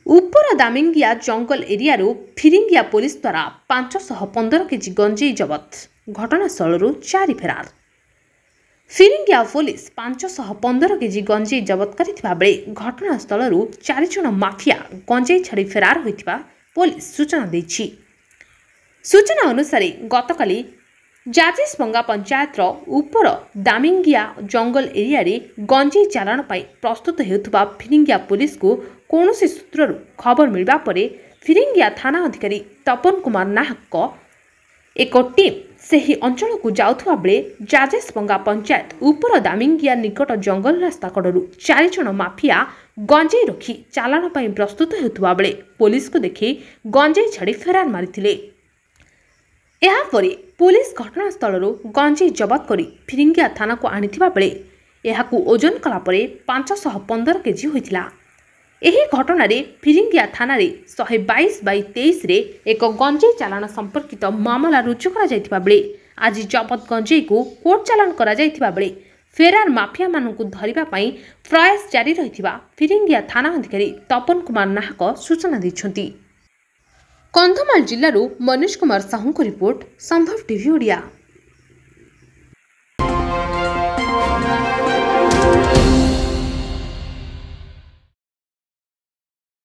उपर दामिंगिया जंगल area फिरिंगिया police द्वारा 515 KG गंजेई जबत। घटनास्थल 4 फेरार। फिरिंगिया पुलिस 515 केजी गंजेई जबत करथिबा बेले घटनास्थल 4 जण माफिया गंजेई छाड़ी फेरार होइतिबा पुलिस सूचना दैछि। सूचना अनुसार गतकाली जाजिसबंगा पंचायत उपर दामिंगिया जंगल एरिया रे गंजेई चालाण पाई प्रस्तुत हेउथबा फिरिंगिया पुलिस को कौनसी सूत्रु खबर मिलवा परे फिरिंगिया थाना अधिकारी तपन कुमार नाहक एक टीम सही अंचल को जाउथबा बेले जाजिसबंगा पंचायत उपर दामिंगिया निकट जंगल रास्ता कड़ू 4 जण माफिया गंजेई रखी चालाण पाई प्रस्तुत हेउथबा बेले पुलिस को देखि गंजेई छाड़ी फेरार मारिथिले। पुलिस घटनास्थल गंजेई जबत करी फिरिंगिया थाना को आनिथिबा बेले एहाकू ओजन कला परे 515 केजी होइथिला। एही घटना रे फिरिंगिया थाना रे 122/23 रे एक गंजेई चालाण संपर्कित मामला रुजु करा जायतिबा बेले आज जबत गंजेई को कोर्ट चालाण करा जायतिबा बेले फेरार माफिया मानकू धरिबा पई प्रयास जारी रहितिबा फिरिंगिया थाना अधिकारी तपन कुमार नाहक सूचना दैछंती। कंधमाल जिल्लारू मनोज कुमार साहू को रिपोर्ट संभव टीवी ओडिया।